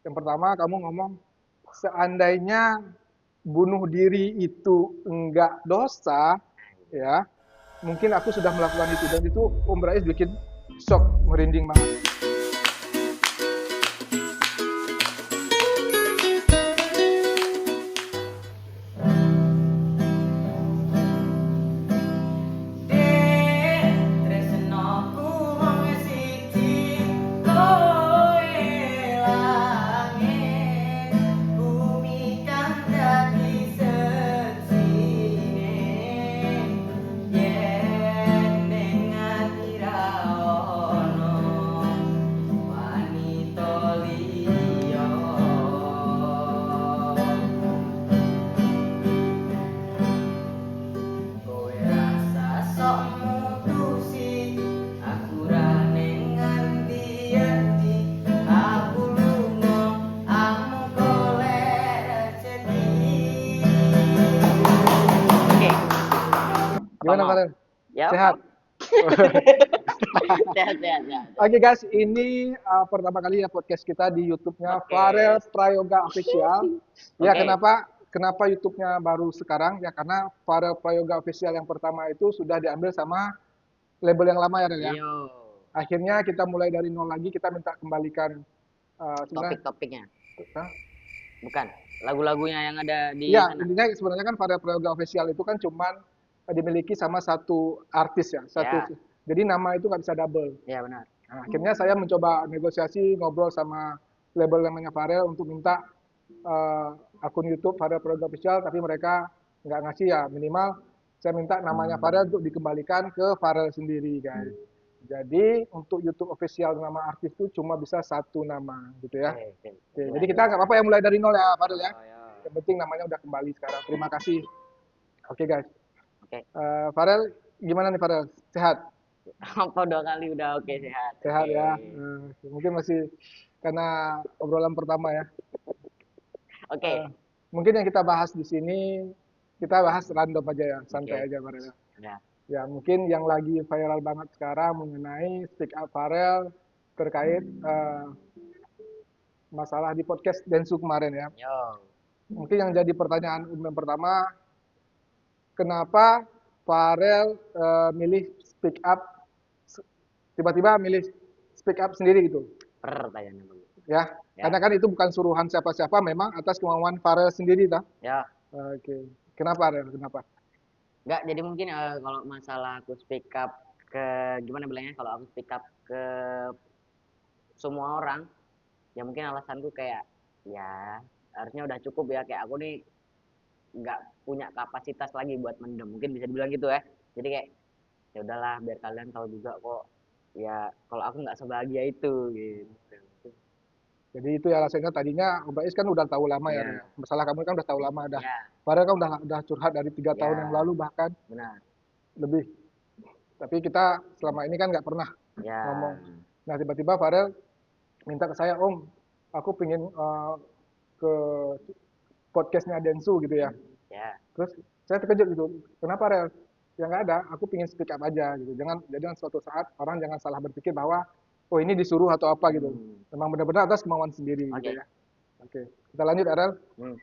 Yang pertama kamu ngomong, seandainya bunuh diri itu enggak dosa, ya, mungkin aku sudah melakukan itu. Dan itu Om Rais bikin shock, merinding banget. Dek, tresnoku mung siji kowe langit bumi kang dadi sejine yen ning ati ra ono wanita liya. Kowe rasa sok mutusi aku ra ning ngendi-endi aku lunga amung golek rezeki. Oke, Gimana mau? Farel? Ya, Sehat? sehat sehat sehat. Oke guys, ini pertama kali ya podcast kita di YouTube-nya Farel Podcast. Prayoga Official. Ya, Oke. kenapa YouTube-nya baru sekarang? Ya karena Farel Prayoga Official yang pertama itu sudah diambil sama label yang lama ya, Rel ya. Iyo. Akhirnya kita mulai dari nol lagi, kita minta kembalikan sebenarnya. Topik-topiknya. Hah? Bukan. Lagu-lagunya yang ada di Iya, sana. intinya sebenarnya kan Farel Prayoga Official itu kan cuman dimiliki sama satu artis ya, satu. Ya, Jadi nama itu nggak bisa double. ya benar. Nah, akhirnya saya mencoba negosiasi, ngobrol sama label namanya Farel untuk minta eh, akun YouTube Farel Prayoga Official, tapi mereka nggak ngasih ya. Minimal saya minta namanya Farel untuk dikembalikan ke Farel sendiri, guys. Jadi untuk YouTube official nama artis itu cuma bisa satu nama, gitu ya. Oke, oke. Oke, jadi Jelas, kita jelas. nggak apa-apa ya mulai dari nol ya, Farel ya. Yo, yo. Yang penting namanya udah kembali sekarang. Terima kasih. Oke, guys. Oke. Farel, gimana nih Farel? Sehat? Apa 2 kali udah oke sehat. Sehat Oke. ya. Mungkin masih karena obrolan pertama ya. Eh, Oke. Mungkin yang kita bahas di sini kita bahas random aja ya, santai Oke. aja Farel. Udah. Ya, mungkin yang lagi viral banget sekarang mengenai speak up Farel terkait masalah di podcast Densu kemarin ya. Yo. Mungkin yang jadi pertanyaan umum yang pertama, kenapa Farel milih speak up tiba-tiba milih speak up sendiri gitu? Pertanyaannya bagus. Ya, Ya. karena kan itu bukan suruhan siapa-siapa, memang atas kemauan Farel sendiri, tak? Ya. Oke. Kenapa, Farel? Kenapa? Enggak, jadi mungkin kalau masalah aku speak up ke gimana bilangnya kalau aku speak up ke semua orang, ya mungkin alasanku kayak ya harusnya udah cukup ya kayak aku nih nggak punya kapasitas lagi buat mendem. Mungkin bisa dibilang gitu ya. Jadi kayak ya udahlah biar kalian tahu juga kok ya kalau aku nggak sebahagia itu gitu. Jadi itu ya alasannya tadinya Om Rais kan udah tahu lama ya, Rel, Ya, ya. Masalah kamu kan udah tahu lama, dah. ya, Farel kan udah curhat dari 3 tahun yang ya, lalu bahkan benar. lebih. Tapi kita selama ini kan nggak pernah ngomong. Ya, Nah, tiba-tiba Farel minta ke saya, Om, aku pengen ke podcastnya Densu gitu ya. ya, Terus saya terkejut gitu, kenapa Rel? Ya nggak ada, aku pengen speak up aja gitu. Jangan suatu saat orang jangan salah berpikir bahwa oh ini disuruh atau apa gitu. hmm, Memang benar-benar atas kemauan sendiri gitu oke, ya. Oke, kita lanjut Rel. hmm,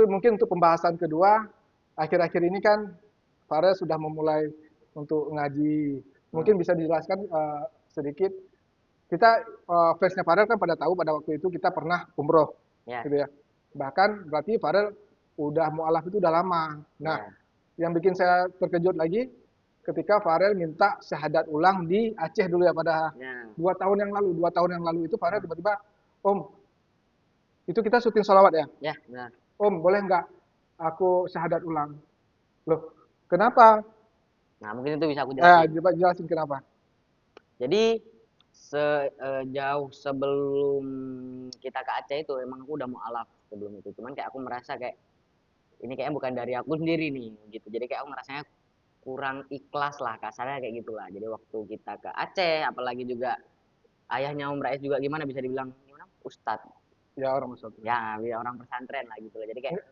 Mungkin untuk pembahasan kedua, akhir-akhir ini kan Farel sudah memulai untuk ngaji. hmm, Mungkin bisa dijelaskan sedikit. Kita fansnya Farel kan pada tahu pada waktu itu kita pernah umroh, ya, gitu ya. Bahkan berarti Farel udah mualaf itu udah lama. Nah, ya, yang bikin saya terkejut lagi ketika Farel minta syahadat ulang di Aceh dulu ya pada ya, 2 tahun yang lalu. 2 tahun yang lalu itu Farel tiba-tiba, Om, itu kita syuting sholawat ya. ya, benar. Om, boleh nggak aku syahadat ulang? Loh, kenapa? Nah, mungkin itu bisa aku jelasin. Coba jelasin kenapa. Jadi sejauh sebelum kita ke Aceh itu emang aku udah mau alaf sebelum itu. Cuman kayak aku merasa kayak ini kayaknya bukan dari aku sendiri nih gitu. Jadi kayak aku ngerasanya kurang ikhlas lah kasarnya kayak gitulah. Jadi waktu kita ke Aceh apalagi juga ayahnya Om Rais juga gimana bisa dibilang gimana? Ustadz. Ya orang masuk. Ya, orang pesantren lah gitu lah. Jadi kayak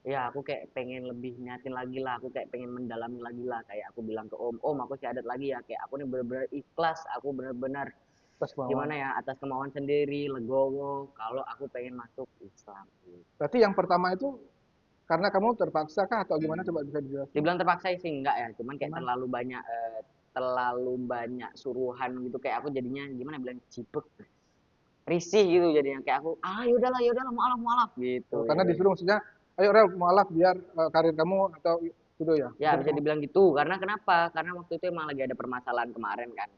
ya aku kayak pengen lebih niatin lagi lah, aku kayak pengen mendalami lagi lah, kayak aku bilang ke om, om aku syahadat lagi ya, kayak aku nih bener-bener ikhlas, aku bener-bener Atas kemauan. gimana ya, atas kemauan sendiri, legowo kalau aku pengen masuk Islam. Berarti yang pertama itu karena kamu terpaksa kah atau gimana, coba bisa dijelasin? Dibilang terpaksa sih enggak ya, cuman kayak Cuman, terlalu banyak suruhan gitu, kayak aku jadinya gimana bilang cipek, risih gitu jadinya, kayak aku yaudahlah mualaf gitu oh, ya karena udah. disuruh maksudnya, ayo Rel, mualaf biar karir kamu atau itu ya, Ya mungkin bisa kamu. dibilang gitu, karena kenapa, karena waktu itu emang lagi ada permasalahan kemarin kan,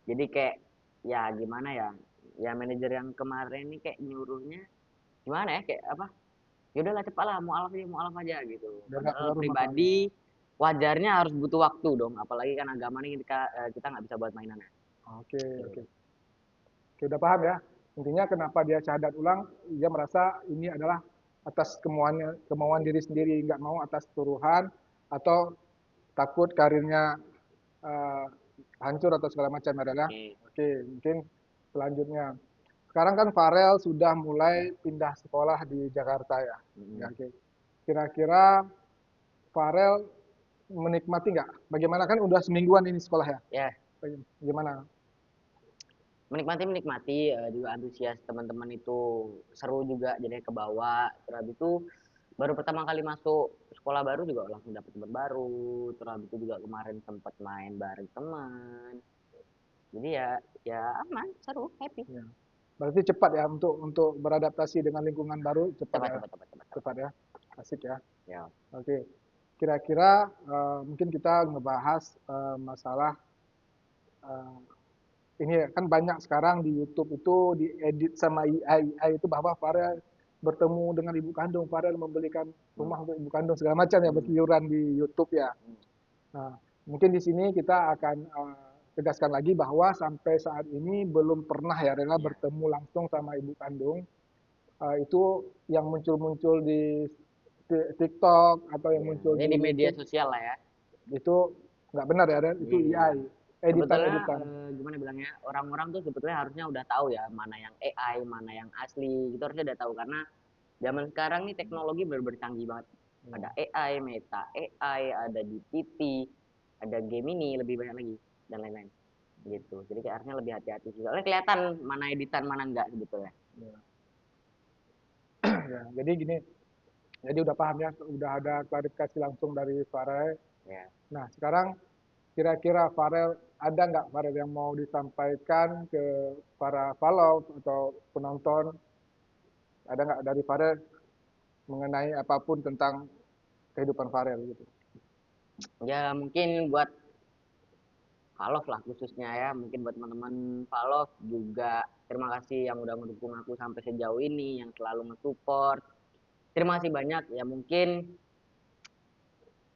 jadi kayak ya gimana ya, ya manajer yang kemarin ini kayak nyuruhnya gimana ya, kayak apa, ya udahlah cepatlah mualaf aja gitu, Biar nggak padahal keluar masalah. pribadi wajarnya harus butuh waktu dong, apalagi kan agama ini kita nggak bisa buat mainan ya. Oke, Gitu. oke. Oke, udah paham ya. Intinya kenapa dia syahadat ulang, dia merasa ini adalah atas kemauan diri sendiri, nggak mau atas suruhan atau takut karirnya eh, hancur atau segala macam adalah. Oke. Oke, mungkin selanjutnya. Sekarang kan Farel sudah mulai pindah sekolah di Jakarta ya. Ya, Mm-mm. oke. Kira-kira Farel menikmati nggak? Bagaimana, kan udah semingguan ini sekolah ya? Ya, Gimana? menikmati juga antusias teman-teman itu seru juga jadi ke bawah. Terus habis itu baru pertama kali masuk sekolah baru juga langsung dapet teman baru. Terus habis itu juga kemarin sempat main bareng teman. Jadi ya aman, seru, happy. Ya. Berarti cepat ya untuk beradaptasi dengan lingkungan baru, cepat Cepat ya, cepat cepat cepat cepat. cepat ya, asik ya. Ya. Oke, kira-kira mungkin kita ngebahas masalah eh, ini ya, kan banyak sekarang di YouTube itu diedit sama AI itu bahwa Farel bertemu dengan ibu kandung, Farel membelikan Hmm. rumah untuk ibu kandung segala macam ya, Hmm. berseliweran di YouTube ya. Hmm. Nah, mungkin di sini kita akan tegaskan lagi bahwa sampai saat ini belum pernah ya Rela Ya. bertemu langsung sama ibu kandung. Itu yang muncul-muncul di TikTok atau yang Ya. muncul Ini di di media YouTube sosial lah ya. itu nggak benar ya, Ren. Itu Iya. AI, Sebetulnya editan-editan. gimana bilangnya, orang-orang tuh sebetulnya harusnya udah tahu ya mana yang AI, mana yang asli. Itu harusnya udah tahu karena zaman sekarang nih teknologi bener-bener canggih banget. Ada Ya. AI, Meta AI, ada DPT, ada Gemini, lebih banyak lagi dan lain-lain gitu. Jadi kayak harusnya lebih hati-hati sih. Soalnya kelihatan mana editan mana enggak sebetulnya. Ya. Ya. Jadi gini, jadi udah paham ya, udah ada klarifikasi langsung dari Farel. Ya. Nah, sekarang kira-kira Farel, ada nggak Farel yang mau disampaikan ke para follow atau penonton? Ada nggak dari Farel mengenai apapun tentang kehidupan Farel gitu? Ya mungkin buat Valov lah khususnya ya, mungkin buat teman-teman Valov juga terima kasih yang udah mendukung aku sampai sejauh ini, yang selalu nge-support. Terima kasih banyak ya, mungkin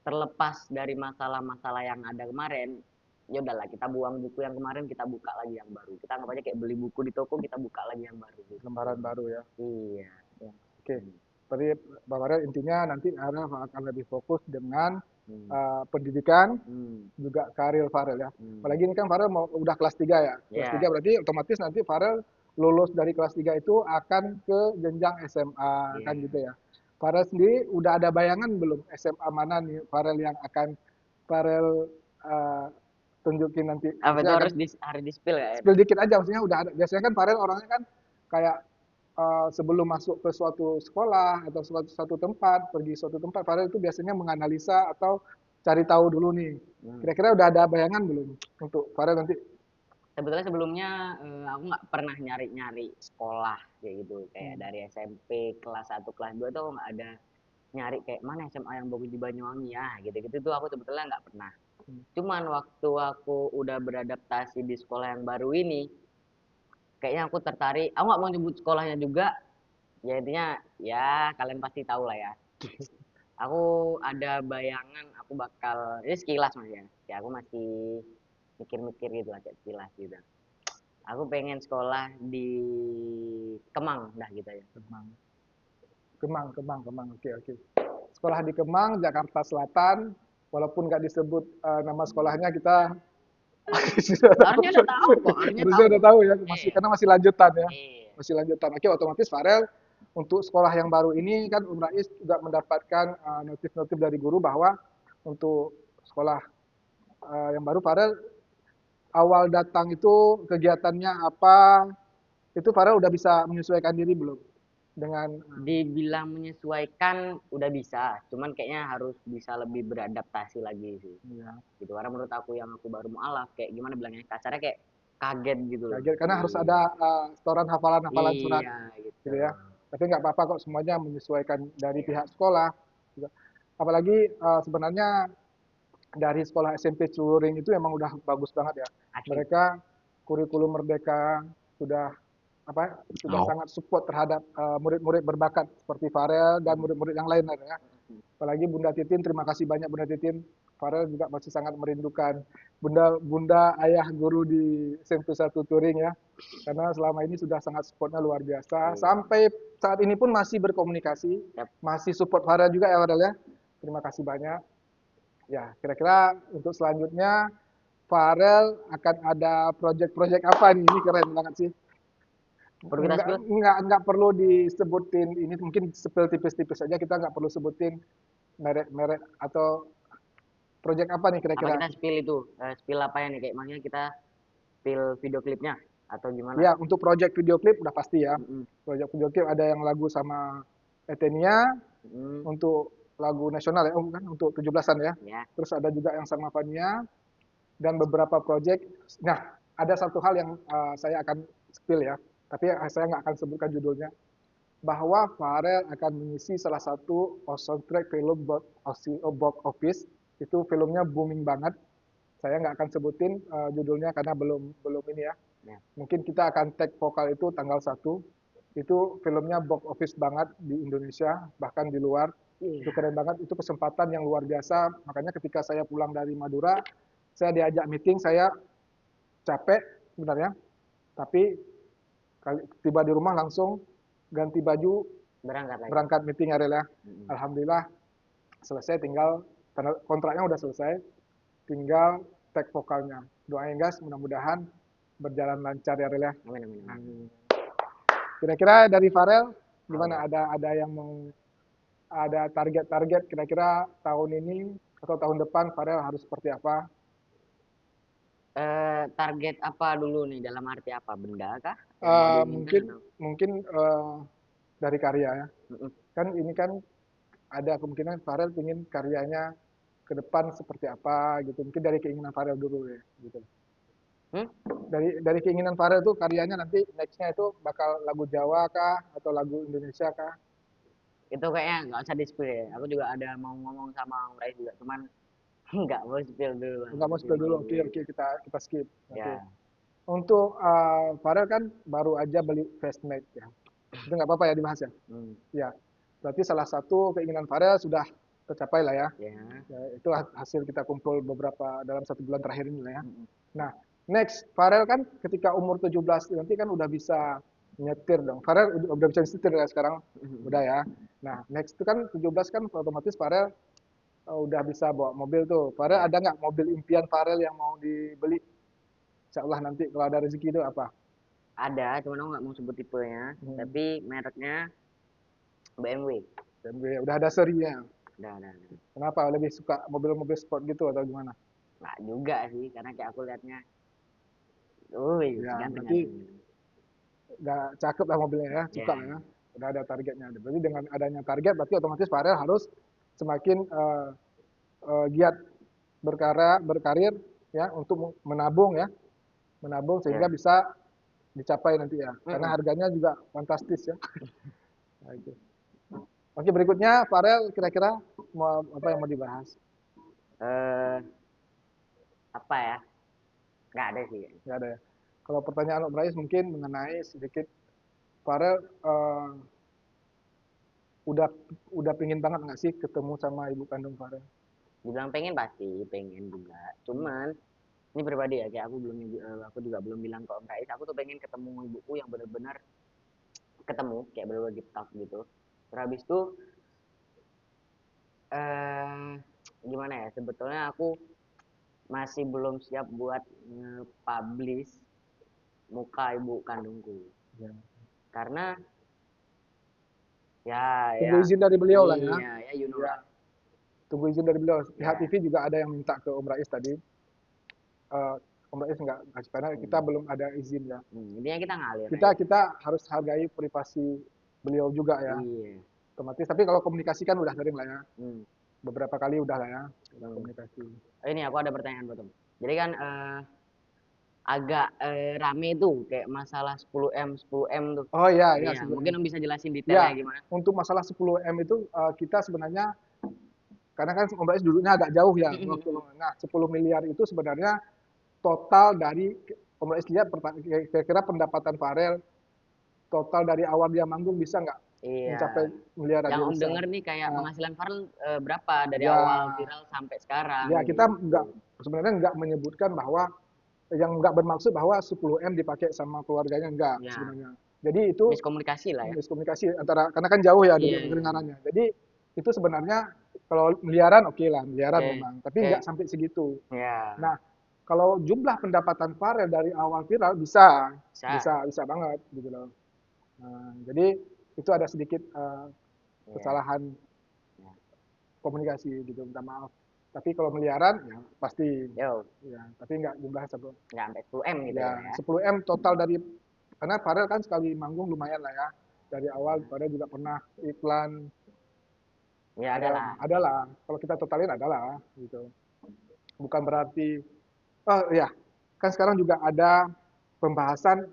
terlepas dari masalah-masalah yang ada kemarin, ya udahlah kita buang buku yang kemarin, kita buka lagi yang baru. Kita anggap aja kayak beli buku di toko, kita buka lagi yang baru gitu. Lembaran baru ya. Iya. Ya, oke. Hmm. Berarti Bang Farel intinya nanti Anda akan lebih fokus dengan Hmm. pendidikan Hmm. juga karir Farel ya. Hmm. Apalagi ini kan Farel mau udah kelas 3 ya. Kelas 3 Ya. berarti otomatis nanti Farel lulus dari kelas 3 itu akan ke jenjang SMA kan Iya. gitu ya. Farel sendiri udah ada bayangan belum SMA mana nih Farel yang akan Farel eh, tunjukin nanti? Apa itu Maksudnya akan harus di spill ya? spill dikit aja, maksudnya udah ada. Biasanya kan Farel orangnya kan kayak sebelum masuk ke suatu sekolah atau suatu tempat, pergi suatu tempat, Farel itu biasanya menganalisa atau cari tahu dulu nih. Hmm. Kira-kira udah ada bayangan belum untuk Farel nanti? Sebetulnya sebelumnya aku nggak pernah nyari-nyari sekolah kayak gitu, kayak Hmm. dari SMP kelas 1 kelas 2 tuh nggak ada nyari kayak mana SMA yang bagus di Banyuwangi ya gitu-gitu tuh aku sebetulnya nggak pernah. Hmm. Cuman waktu aku udah beradaptasi di sekolah yang baru ini, kayaknya aku tertarik. Aku nggak mau nyebut sekolahnya juga, ya intinya ya kalian pasti tahu lah ya. Aku ada bayangan aku bakal, ini sekilas mas ya, ya aku masih mikir-mikir gitu lah kayak sekilas gitu. Aku pengen sekolah di Kemang dah gitu ya. Kemang, Kemang. Oke, oke. Sekolah di Kemang, Jakarta Selatan. Walaupun nggak disebut nama sekolahnya, kita sudah tahu. Harusnya udah tahu kok, harusnya Harusnya tahu udah kok. tahu ya, masih Iya, karena masih lanjutan ya, iya, masih lanjutan. Oke, otomatis Farel untuk sekolah yang baru ini kan Rais juga mendapatkan notif-notif dari guru bahwa untuk sekolah yang baru Farel awal datang itu kegiatannya apa, itu Farel udah bisa menyesuaikan diri belum dengan Dibilang menyesuaikan udah bisa, cuman kayaknya harus bisa lebih beradaptasi lagi sih. ya, Gitu. Karena menurut aku yang aku baru mualaf kayak gimana bilangnya kasarnya kayak kaget gitu loh. kaget karena harus Iya. ada setoran hafalan-hafalan surat Iya gitu. gitu ya. Tapi nggak apa-apa kok, semuanya menyesuaikan dari Iya. pihak sekolah juga. Apalagi sebenarnya dari sekolah SMP Celuring itu emang udah bagus banget ya. Asik. Mereka kurikulum Merdeka sudah apa sudah sangat support terhadap murid-murid berbakat seperti Farel dan murid-murid yang lain ya. Apalagi Bunda Titin, terima kasih banyak Bunda Titin. Farel juga masih sangat merindukan Bunda ayah guru di SMP 1 Turing ya. Karena selama ini sudah sangat supportnya luar biasa. Iya. Sampai saat ini pun masih berkomunikasi, Yap. masih support Farel juga ya Farel ya. Terima kasih banyak. Ya, kira-kira untuk selanjutnya Farel akan ada project-project apa nih? Ini keren banget sih. Perlu kita spill? Nggak perlu disebutin ini, mungkin spill tipis-tipis saja, kita nggak perlu sebutin merek-merek atau project apa nih Apa kira-kira. kita spill itu? Spill apa ya nih? Kayak maksudnya kita spill video klipnya atau gimana? Ya, untuk project video klip udah pasti ya. Mm-mm. Project video klip ada yang lagu sama Etenia Mm-mm. untuk lagu nasional ya, kan untuk 17-an ya. Ya. Terus ada juga yang sama Fania dan beberapa project. Nah, ada satu hal yang saya akan spill ya, tapi saya nggak akan sebutkan judulnya. Bahwa Farel akan mengisi salah satu soundtrack film box office. Itu filmnya booming banget. Saya nggak akan sebutin judulnya karena belum belum ini ya. Ya. Mungkin kita akan tag vokal itu tanggal 1. Itu filmnya box office banget di Indonesia, bahkan di luar. Itu Iya. keren banget, itu kesempatan yang luar biasa. Makanya ketika saya pulang dari Madura, saya diajak meeting, saya capek sebenarnya. Tapi tiba di rumah langsung ganti baju, Berangkat lagi. berangkat meeting Ariel ya. Mm-mm. Alhamdulillah selesai, tinggal kontraknya udah selesai, tinggal tag vokalnya. Doain guys, mudah-mudahan berjalan lancar ya Ariel ya. Amin, amin, amin. Kira-kira dari Farel gimana? Apa? Ada yang mau ada target-target kira-kira tahun ini atau tahun depan Farel harus seperti apa? Target apa dulu nih? Dalam arti apa? Benda kah? Yang mau diinginkan Mungkin atau? mungkin dari karya ya. Mm-mm. Kan ini kan ada kemungkinan Farel ingin karyanya ke depan seperti apa gitu. Mungkin dari keinginan Farel dulu ya gitu. Hmm? Dari keinginan Farel tuh karyanya nanti nextnya itu bakal lagu Jawa kah atau lagu Indonesia kah? Itu kayaknya nggak usah di spill ya. Aku juga ada mau ngomong sama Om Rais juga, cuman nggak mau spill dulu lah. Enggak mau Nanti spill dulu. malu Oke, ya. oke, kita skip nanti. Ya. Untuk Farel kan baru aja beli Fastmax ya. Itu nggak apa-apa ya dibahas ya. Hmm. Ya, berarti salah satu keinginan Farel sudah tercapai lah ya. Ya. Ya, itu hasil kita kumpul beberapa dalam 1 bulan terakhir ini lah ya. Mm-mm. Nah, next Farel kan ketika umur 17 nanti kan udah bisa nyetir dong. Farel udah bisa nyetir ya sekarang, udah ya. Nah, next itu kan 17 kan otomatis Farel udah bisa bawa mobil tuh. Farel Ya. ada nggak mobil impian Farel yang mau dibeli? Insya Allah nanti kalau ada rezeki itu apa? Ada, cuman aku nggak mau sebut tipenya. Hmm, Tapi mereknya BMW. BMW. Udah ada serinya. Udah. Kenapa? Lebih suka mobil-mobil sport gitu atau gimana? Nggak juga sih, karena kayak aku liatnya, Ya, berarti ganteng-ganteng. udah cakep lah mobilnya ya, suka Ya. lah ya. Udah ada targetnya. Berarti dengan adanya target, berarti otomatis Farel harus semakin giat berkarir ya untuk menabung ya, menabung sehingga Ya. bisa dicapai nanti ya. Karena Mm-mm. harganya juga fantastis ya. Nah, itu. Oke, berikutnya Farel kira-kira mau apa yang mau dibahas? Eh, apa ya? Nggak ada sih. Nggak ada ya. Kalau pertanyaan Om Rais mungkin mengenai sedikit Farel udah udah pingin banget nggak sih ketemu sama ibu kandung Farel? Dibilang pengen pasti, pengen juga. Cuman ini pribadi ya, kayak aku juga belum bilang ke Om Rais. Aku tuh pengen ketemu ibuku yang benar-benar ketemu, kayak benar-benar deep talk gitu. Terus habis itu eh gimana ya? Sebetulnya aku masih belum siap buat nge-publish muka ibu kandungku. Ya. Karena ya Tunggu ya izin dari beliau lah ya. iya ya you know Ya, lah. tunggu izin dari beliau. Pihak Ya. TV juga ada yang minta ke Om Rais tadi. Om Rais nggak ngasih karena kita belum ada izin ya. Intinya kita ngalir Kita aja. kita harus hargai privasi beliau juga ya. Iya. Otomatis. Tapi kalau komunikasi kan udah sering lah ya. Hmm. Beberapa kali udah lah ya. Udah Hmm. komunikasi. Ini aku ada pertanyaan buat Om. Jadi kan agak rame tuh kayak masalah 10M tuh. Oh iya, ya Iya, sebelum. mungkin Om bisa jelasin detailnya Ya, gimana? untuk masalah 10M itu kita sebenarnya karena kan Om Rais duduknya agak jauh ya waktu. Nah, 10 miliar itu sebenarnya total dari Om Rais lihat kira-kira pendapatan Farel total dari awal dia manggung bisa nggak Iya. mencapai miliaran Yang dia Om bisa. denger nih kayak Nah, penghasilan Farel berapa dari ya, awal viral sampai sekarang ya kita gitu. nggak sebenarnya nggak menyebutkan bahwa yang nggak bermaksud bahwa 10M dipakai sama keluarganya enggak Ya, sebenarnya. Jadi itu miskomunikasi lah ya. miskomunikasi antara karena kan jauh ya Iya, dari iya, iya. kedengarannya. Jadi itu sebenarnya kalau miliaran oke lah, miliaran Oke, memang, tapi oke. nggak sampai segitu. Ya, Nah, kalau jumlah pendapatan Farel dari awal viral bisa, bisa. bisa banget gitu loh. Nah, jadi itu ada sedikit Iya. kesalahan Ya. komunikasi gitu, minta maaf. Tapi kalau miliaran ya pasti Yo, ya, tapi nggak jumlah satu. nggak sampai 10M gitu Ya ya, ya. 10M total dari karena Farel kan sekali manggung lumayan lah ya. Dari awal Farel juga pernah iklan, Ya adalah. adalah kalau kita totalin adalah gitu. Bukan berarti oh ya, kan sekarang juga ada pembahasan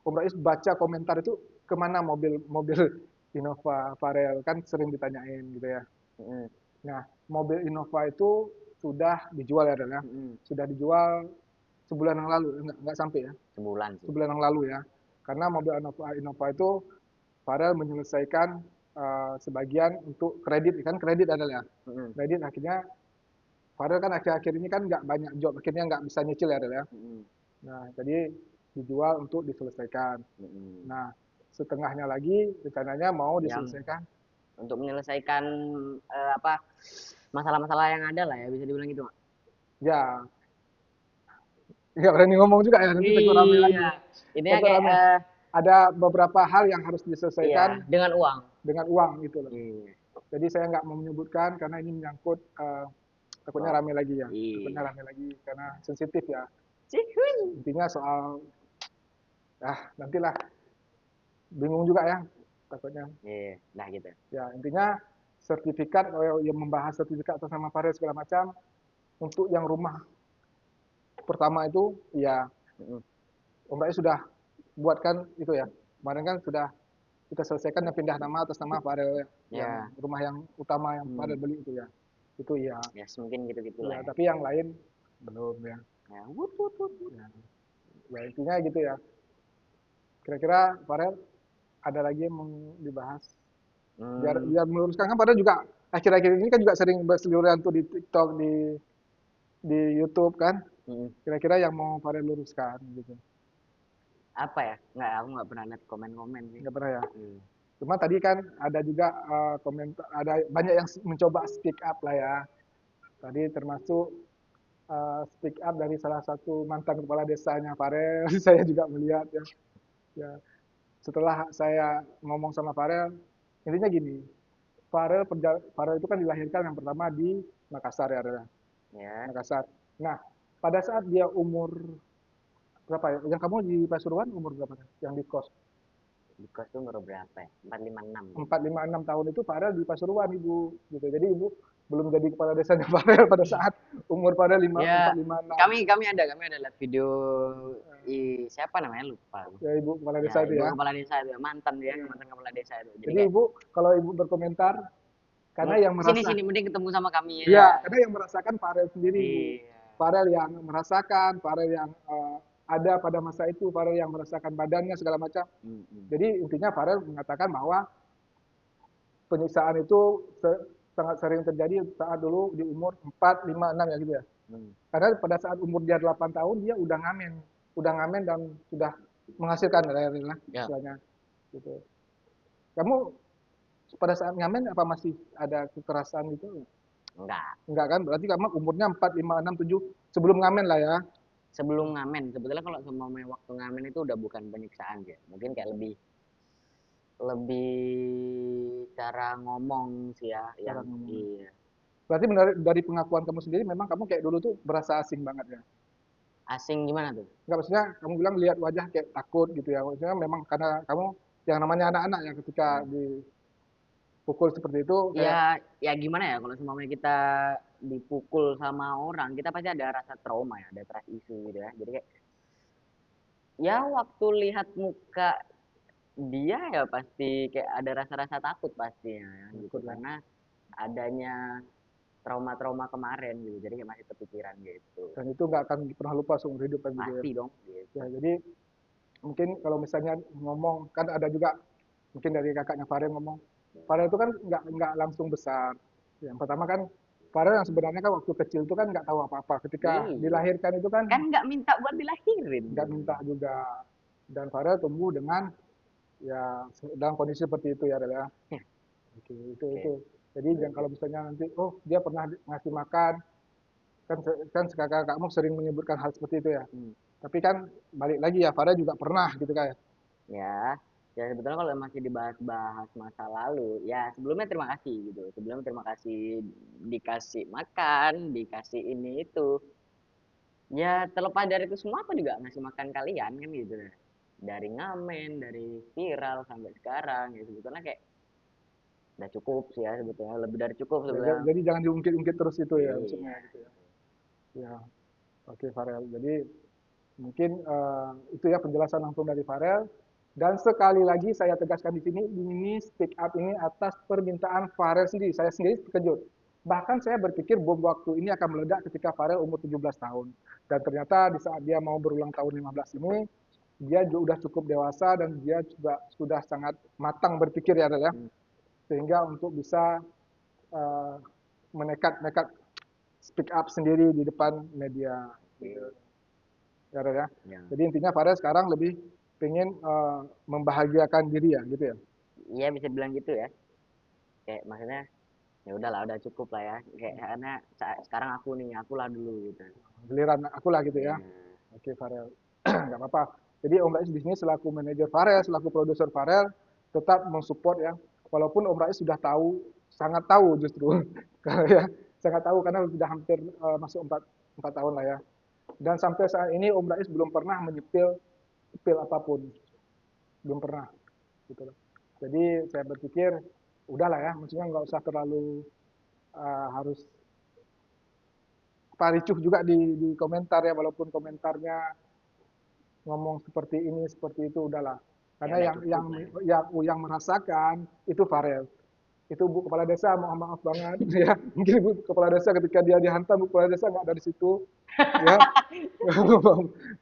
Om Rais baca komentar itu kemana mobil Innova Farel kan sering ditanyain gitu ya. Mm, Nah, mobil Innova itu sudah dijual ya, Dan, ya. mm. Sudah dijual sebulan yang lalu, enggak sampai ya, Sebulan sih. sebulan yang lalu ya. Karena mobil Innova itu Farel menyelesaikan sebagian untuk kredit, kan kredit adalah ya. Mm, Kredit akhirnya Farel kan akhir-akhir ini kan nggak banyak job, akhirnya nggak bisa nyicil ya, ya. mm, Nah, jadi dijual untuk diselesaikan. mm. Nah, setengahnya lagi rencananya mau Yang diselesaikan. untuk menyelesaikan apa masalah-masalah yang ada lah ya bisa dibilang gitu Mak. Ya, nggak berani ngomong juga ya, nanti takut rame Iya, lagi. intinya Takut kayak rame. Ada beberapa hal yang harus iya diselesaikan dengan uang. dengan uang gitu loh. Iya. Jadi saya nggak mau menyebutkan karena ini menyangkut takutnya Wow. rame lagi ya. Takutnya Iya. rame lagi karena sensitif ya. Cihuy. Intinya soal nantilah bingung juga ya takutnya. Iya, dah gitu. Ya, intinya sertifikat yang membahas sertifikat atas nama Farid segala macam untuk yang rumah pertama itu ya Mm, Om Rais sudah buatkan itu ya. Kemarin kan sudah kita selesaikan dan pindah nama atas nama Farel yang ya. rumah yang utama yang Hmm. Farel beli itu ya. Itu ya. Ya, mungkin gitu-gitulah Ya, ya. tapi yang lain belum ya. Ya, wut, wut, wut, wut. Ya, ya intinya gitu ya. Kira-kira Farel ada lagi yang mau dibahas biar Hmm. biar meluruskan kan Farel juga akhir-akhir ini kan juga sering berseliweran tuh di TikTok di YouTube kan. Mm. Kira-kira yang mau Farel luruskan gitu. Apa ya? Nggak, aku nggak pernah lihat komen-komen sih. Nggak pernah ya. Hmm. Cuma tadi kan ada juga komentar ada banyak yang mencoba speak up lah ya. Tadi termasuk speak up dari salah satu mantan kepala desanya Farel. Saya juga melihat ya. Ya, setelah saya ngomong sama Farel, intinya gini, Farel itu kan dilahirkan yang pertama di Makassar ya, Rel. Ya, Makassar. Nah, pada saat dia umur berapa ya? Yang kamu di Pasuruan umur berapa? Yang di kos di kos tuh umur berapa ya? 456 gitu. 4, 5, 6 tahun itu Farel di Pasuruan ibu, gitu. Jadi ibu belum jadi kepala desanya Farel pada saat umur Farel 4, Ya, 5, 6. kami ada lihat video siapa namanya lupa. Ya ibu kepala Ya, desa itu ibu ya. kepala desa itu, mantan dia, Ya. mantan kepala desa itu. Jadi Jadi kayak ibu kalau ibu berkomentar karena yang sini merasa sini mending ketemu sama kami ya ya. karena yang merasakan Farel sendiri ibu. Iya. Farel yang merasakan, Farel yang ada pada masa itu, Farel yang merasakan badannya segala macam. Hmm, hmm. Jadi intinya Farel mengatakan bahwa penyiksaan itu sangat sering terjadi saat dulu di umur 4, 5, 6 ya gitu ya. Hmm. Karena pada saat umur dia 8 tahun dia udah ngamen dan sudah menghasilkan lah Ya, istilahnya gitu. Kamu pada saat ngamen apa masih ada kekerasan gitu? enggak. Enggak kan? Berarti kamu umurnya 4, 5, 6, 7 sebelum ngamen lah ya. Sebelum ngamen, sebetulnya kalau sama waktu ngamen itu udah bukan penyiksaan ya. Mungkin kayak lebih lebih cara ngomong sih ya yang Cara ngomong. iya. Berarti dari pengakuan kamu sendiri memang kamu kayak dulu tuh berasa asing banget ya. Asing gimana tuh? Enggak, maksudnya kamu bilang lihat wajah kayak takut gitu ya. Maksudnya memang karena kamu yang namanya anak-anak ya ketika Hmm. dipukul seperti itu kayak Ya, ya gimana ya kalau semuanya kita dipukul sama orang, kita pasti ada rasa trauma ya, ada trust issue gitu ya. Jadi kayak ya waktu lihat muka dia ya pasti kayak ada rasa-rasa takut pastinya ya, gitu takut ya. karena adanya trauma-trauma kemarin gitu. Jadi kayak masih kepikiran gitu. Dan itu nggak akan pernah lupa seumur hidup kan gitu ya. Pasti dong Ya, gitu. jadi mungkin kalau misalnya ngomong kan ada juga mungkin dari kakaknya Farel ngomong, Farel itu kan nggak langsung besar. Yang pertama kan Farel yang sebenarnya kan waktu kecil itu kan nggak tahu apa-apa. Ketika Iya. dilahirkan itu kan Kan nggak minta buat dilahirin nggak gitu. minta juga. Dan Farel tumbuh dengan ya dalam kondisi seperti itu ya, adalah oke, itu. Oke. Jadi jangan kalau misalnya nanti, oh dia pernah ngasih makan, kan kakak-kakakmu sering menyebutkan hal seperti itu ya. Hmm. Tapi kan balik lagi ya, Farel juga pernah gitu kan. Ya, ya sebetulnya kalau masih dibahas-bahas masa lalu, ya sebelumnya terima kasih gitu. Sebelumnya terima kasih dikasih makan, dikasih ini itu. Ya terlepas dari itu semua aku juga ngasih makan kalian kan gitu. Dari ngamen, dari viral sampai sekarang ya sebetulnya kayak udah cukup sih ya sebetulnya, lebih dari cukup Ya, sebetulnya. jadi jangan diungkit-ungkit terus itu ya maksudnya Iya. gitu ya. Ya, oke Farel. Jadi mungkin itu ya penjelasan langsung dari Farel. Dan sekali lagi saya tegaskan di sini, ini speak up ini atas permintaan Farel sendiri. Saya sendiri terkejut. Bahkan saya berpikir bom waktu ini akan meledak ketika Farel umur 17 tahun. Dan ternyata di saat dia mau berulang tahun 15 ini, dia juga sudah cukup dewasa dan dia juga sudah sangat matang berpikir ya, Rel, ya. Hmm. Sehingga untuk bisa uh, menekat speak up sendiri di depan media. Gitu. Oke. Ya, Rel, ya. Ya. Jadi intinya Farel sekarang lebih pengen membahagiakan diri ya gitu ya. Iya bisa bilang gitu ya. Kayak maksudnya ya udahlah udah cukup lah ya. Kayak karena sekarang aku nih, aku lah dulu gitu. Giliran aku lah gitu ya. Iya. Oke Farel, nggak apa-apa. Jadi Om Rais di sini selaku manajer Farel, selaku produser Farel, tetap mensupport ya. Walaupun Om Rais sudah tahu, sangat tahu justru, ya, sangat tahu karena sudah hampir masuk 4 tahun lah ya. Dan sampai saat ini Om Rais belum pernah menyepil pil apapun, belum pernah. Gitu loh. Jadi saya berpikir udahlah ya, maksudnya nggak usah terlalu harus ricuh juga di komentar ya, walaupun komentarnya ngomong seperti ini seperti itu udahlah, Ya karena udah yang cukup lah ya. yang merasakan itu Farel, itu bu kepala desa, mohon maaf banget ya, mungkin bu kepala desa ketika dia dihantam, bu kepala desa nggak ada di situ ya.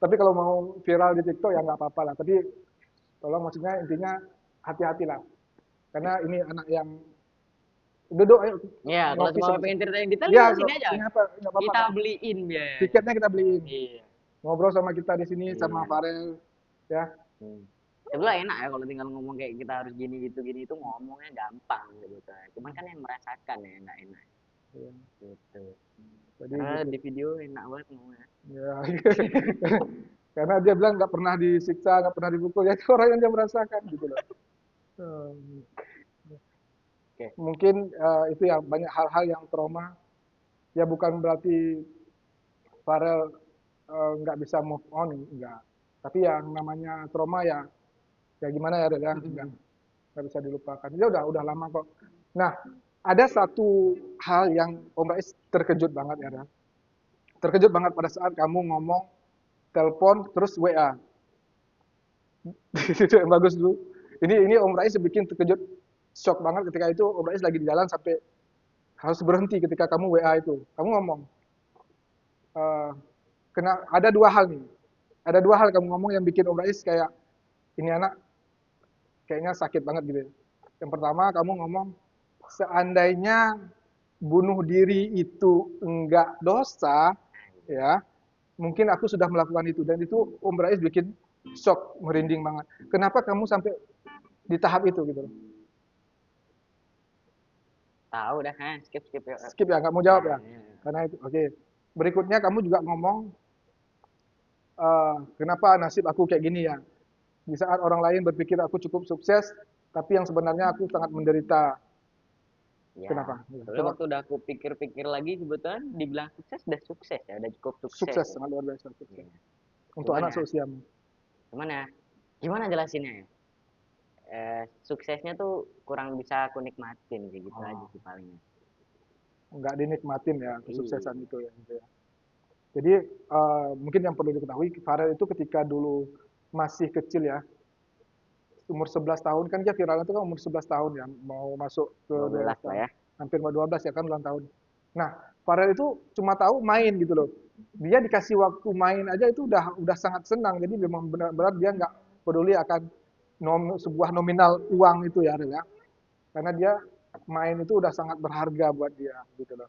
Tapi kalau mau viral di TikTok ya nggak apa-apa lah, tapi tolong maksudnya intinya hati-hatilah karena ini anak yang duduk ayo Ya, kalau ngopi semua sama-sama pengen cerita yang detail ya. kita sini aja. Ini apa nggak apa-apa, Kita beliin biayanya. tiketnya kita beliin, Iya. ngobrol sama kita di sini sama Iya. Farel ya. Hmm. Sebelah enak ya kalau tinggal ngomong kayak kita harus gini gitu gini itu ngomongnya gampang gitu. Cuman kan yang merasakan ya enak-enak Iya. gitu. Jadi Karena gitu. di video enak banget ngomongnya. Ya. Karena dia bilang nggak pernah disiksa, nggak pernah dipukul, ya itu orang yang dia merasakan gitu loh. Hmm. Oke. Mungkin itu ya banyak hal-hal yang trauma. Ya bukan berarti Farel nggak bisa move on, enggak. Tapi yang namanya trauma ya, ya gimana ya, Del, ya, nggak bisa dilupakan. Ya udah lama kok. Nah, ada satu hal yang Om Rais terkejut banget ya, Del. Terkejut banget pada saat kamu ngomong telepon terus WA. Itu yang bagus dulu. Ini Om Rais bikin terkejut, shock banget ketika itu Om Rais lagi di jalan sampai harus berhenti ketika kamu WA itu. Kamu ngomong, eh, ada dua hal nih. Ada dua hal kamu ngomong yang bikin Om Rais kayak ini anak kayaknya sakit banget gitu. Yang pertama kamu ngomong seandainya bunuh diri itu enggak dosa, ya mungkin aku sudah melakukan itu dan itu Om Rais bikin shock, merinding banget. Kenapa kamu sampai di tahap itu gitu loh? Tahu dah, skip skip yuk. Skip ya, nggak mau Ya, jawab ya. ya. Karena itu, oke. Berikutnya kamu juga ngomong, kenapa nasib aku kayak gini ya? Di saat orang lain berpikir aku cukup sukses, tapi yang sebenarnya aku sangat menderita. Ya, Kenapa? Ya, soalnya coba. waktu udah aku pikir-pikir lagi sebetulnya dibilang sukses udah sukses ya, udah cukup sukses Sukses, ya. sangat luar biasa sukses. Iya. Untuk Cuman anak ya, seusiamu. cuman ya, gimana jelasinnya ya? Suksesnya tuh kurang bisa aku nikmatin sih gitu aja Oh, sih palingnya. nggak dinikmatin ya Iya. kesuksesan itu ya. Gitu ya. Jadi mungkin yang perlu diketahui, Farel itu ketika dulu masih kecil ya, umur 11 tahun kan dia viral itu kan umur 11 tahun ya, mau masuk ke 12 lah tahun, ya. hampir mau 12 ya kan ulang tahun. Nah, Farel itu cuma tahu main gitu loh. Dia dikasih waktu main aja itu udah sangat senang. Jadi memang benar-benar dia nggak peduli akan sebuah nominal uang itu ya, Farel ya. Karena dia main itu udah sangat berharga buat dia gitu loh.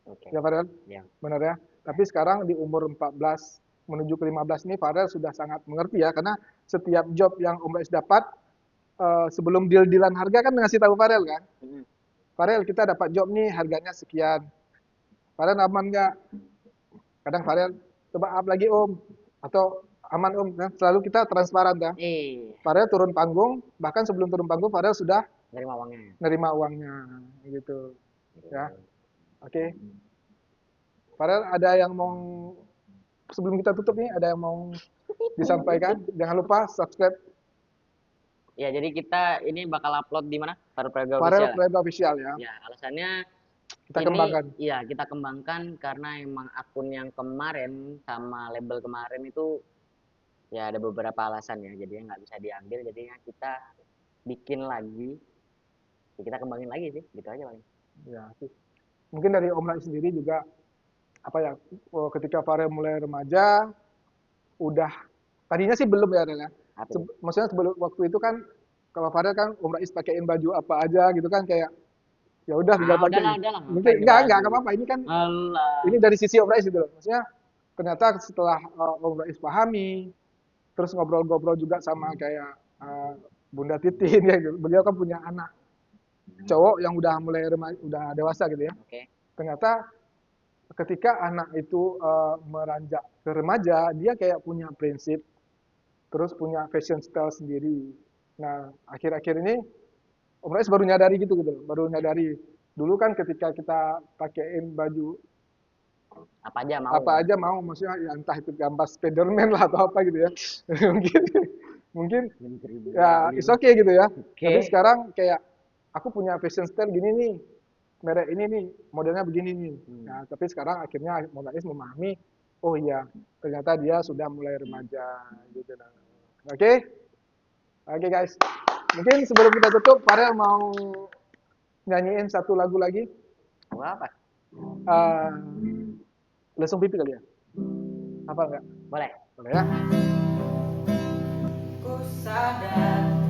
Oke. Ya Farel, Ya. benar ya. Tapi sekarang di umur 14 menuju ke 15 ini Farel sudah sangat mengerti ya, karena setiap job yang Om Rais dapat sebelum deal-dealan harga kan ngasih tahu Farel kan. Mm. Farel kita dapat job nih harganya sekian. Farel aman nggak? Kadang Farel coba up lagi Om atau aman Om. Nah, selalu kita transparan ya. Eh, Farel turun panggung, bahkan sebelum turun panggung Farel sudah nerima uangnya. nerima uangnya gitu. Ya, Oke. oke. Farel ada yang mau sebelum kita tutup nih ada yang mau disampaikan? Jangan lupa subscribe Ya, jadi kita ini bakal upload di mana? Farel Praga Farel Official. Prayoga Official ya. Ya, alasannya Kita ini kembangkan. ya kita kembangkan karena emang akun yang kemarin sama label kemarin itu ya ada beberapa alasan ya, jadinya nggak bisa diambil, jadinya kita bikin lagi, ya kita kembangin lagi sih, gitu aja paling. Ya, sih. Mungkin dari Om Rais sendiri juga apa ya? Ketika Farel mulai remaja, udah tadinya sih belum ya, Rel, ya. Apa tuh? Maksudnya sebelum waktu itu kan kalau Farel kan Om Rais pakein baju apa aja gitu kan kayak ya udah tinggal Ah, pakai. udahlah, Mungkin ngapain enggak dibahas. apa-apa. Ini kan Alah. ini dari sisi Om Rais gitu loh. Maksudnya ternyata setelah Om Rais pahami, terus ngobrol-ngobrol juga sama kayak Bunda Titin ya gitu. Beliau kan punya anak cowok yang udah mulai udah dewasa gitu ya. Oke. Ternyata ketika anak itu meranjak ke remaja, dia kayak punya prinsip, terus punya fashion style sendiri. Nah, akhir-akhir ini Om Rais baru nyadari gitu, baru nyadari. Dulu kan ketika kita pakein baju Apa aja mau. apa aja mau, maksudnya ya entah itu gambar Spiderman lah atau apa gitu ya. mungkin mungkin ya it's okay gitu ya. Oke. Tapi sekarang kayak aku punya fashion style gini nih, merek ini nih, modelnya begini nih. Nah, tapi sekarang akhirnya Monais memahami, oh iya, ternyata dia sudah mulai remaja gitu. Nah. Oke, oke guys. Mungkin sebelum kita tutup, Farel mau nyanyiin satu lagu lagi. Apa? Uh, Lesung pipi kali ya? Apa enggak? Boleh. Boleh ya? Ku sadar